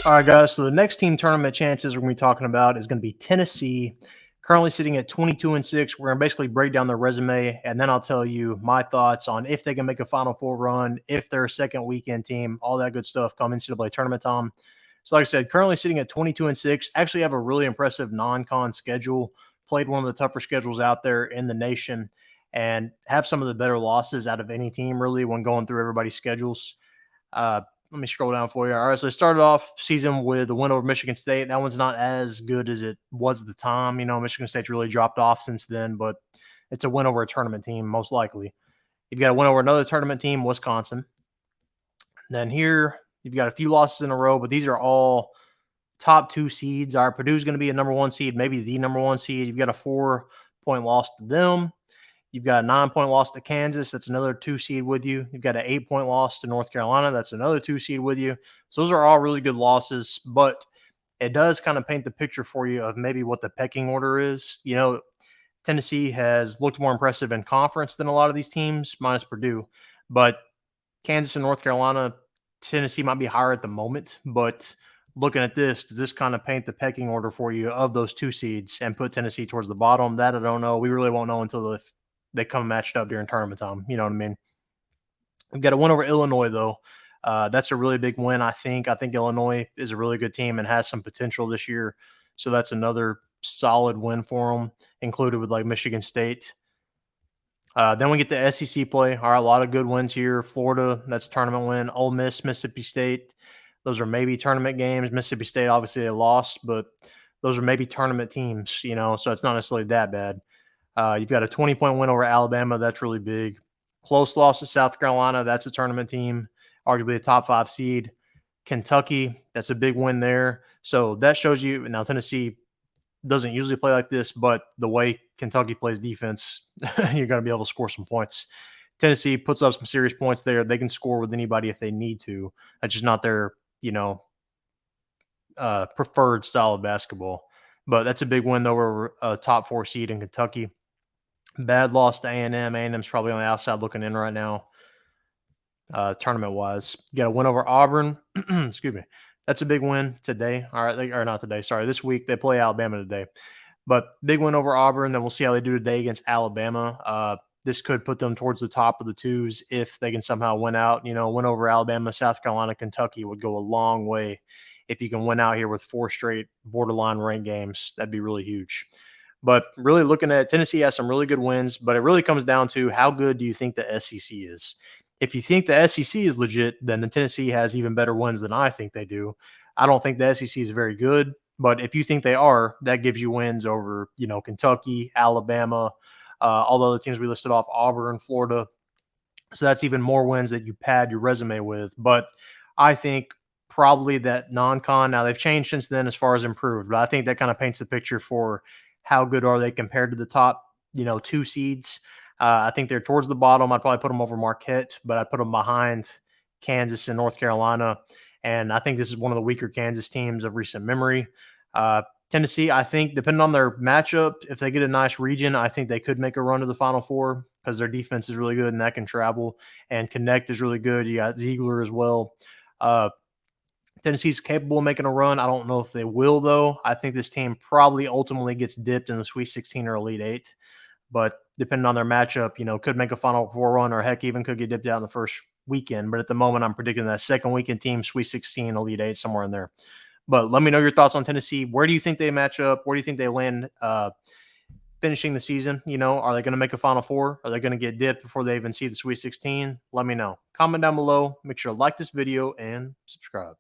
All right, guys. So the next team tournament chances we're going to be talking about is going to be Tennessee, currently sitting at 22-6. We're going to basically break down their resume, and then I'll tell you my thoughts on if they can make a Final Four run, if they're a second weekend team, all that good stuff come NCAA tournament time. So, like I said, currently sitting at 22-6, actually have a really impressive non-con schedule. Played one of the tougher schedules out there in the nation, and have some of the better losses out of any team really when going through everybody's schedules. Uh, Let me scroll down for you. All right, so they started off season with a win over Michigan State. That one's not as good as it was at the time. You know, Michigan State's really dropped off since then, but it's a win over a tournament team, most likely. You've got a win over another tournament team, Wisconsin. Then here, you've got a few losses in a row, but these are all top 2 seeds. All right, Purdue's going to be a number 1 seed, maybe the number 1 seed. You've got a 4-point loss to them. You've got a 9-point loss to Kansas. That's another 2 seed with you. You've got an 8-point loss to North Carolina. That's another 2 seed with you. So those are all really good losses, but it does kind of paint the picture for you of maybe what the pecking order is. You know, Tennessee has looked more impressive in conference than a lot of these teams, minus Purdue. But Kansas and North Carolina, Tennessee might be higher at the moment. But looking at this, does this kind of paint the pecking order for you of those 2 seeds and put Tennessee towards the bottom? That I don't know. We really won't know until they come matched up during tournament time. You know what I mean? We've got a win over Illinois, though. That's a really big win, I think. I think Illinois is a really good team and has some potential this year. So that's another solid win for them, included with like Michigan State. Then we get the SEC play. All right, a lot of good wins here. Florida, that's a tournament win. Ole Miss, Mississippi State. Those are maybe tournament games. Mississippi State, obviously, they lost, but those are maybe tournament teams, you know, so it's not necessarily that bad. You've got a 20-point win over Alabama. That's really big. Close loss to South Carolina. That's a tournament team, arguably a top 5 seed. Kentucky, that's a big win there. So that shows you now Tennessee doesn't usually play like this, but the way Kentucky plays defense, you're going to be able to score some points. Tennessee puts up some serious points there. They can score with anybody if they need to. That's just not their, preferred style of basketball. But that's a big win over a top 4 seed in Kentucky. Bad loss to A&M. A&M's probably on the outside looking in right now, tournament-wise. You got a win over Auburn. Excuse me. That's a big win today. All right, or not today. Sorry, this week they play Alabama today. But big win over Auburn. Then we'll see how they do today against Alabama. This could put them towards the top of the 2s if they can somehow win out. You know, win over Alabama, South Carolina, Kentucky would go a long way. If you can win out here with 4 straight borderline ranked games, that'd be really huge. But really looking at Tennessee has some really good wins, but it really comes down to how good do you think the SEC is? If you think the SEC is legit, then the Tennessee has even better wins than I think they do. I don't think the SEC is very good, but if you think they are, that gives you wins over, Kentucky, Alabama, all the other teams we listed off, Auburn, Florida. So that's even more wins that you pad your resume with. But I think probably that non-con, now they've changed since then as far as improved, but I think that kind of paints the picture for how good are they compared to the top, 2 seeds. I think they're towards the bottom. I'd probably put them over Marquette, but I'd put them behind Kansas and North Carolina. And I think this is one of the weaker Kansas teams of recent memory. Tennessee, I think, depending on their matchup, if they get a nice region, I think they could make a run to the Final Four because their defense is really good and that can travel. And Knecht is really good. You got Zeigler as well. Tennessee's capable of making a run. I don't know if they will, though. I think this team probably ultimately gets dipped in the Sweet 16 or Elite 8. But depending on their matchup, could make a Final Four run or heck, even could get dipped out in the first weekend. But at the moment, I'm predicting that second weekend team, Sweet 16, Elite 8, somewhere in there. But let me know your thoughts on Tennessee. Where do you think they match up? Where do you think they land finishing the season? Are they going to make a Final Four? Are they going to get dipped before they even see the Sweet 16? Let me know. Comment down below. Make sure to like this video and subscribe.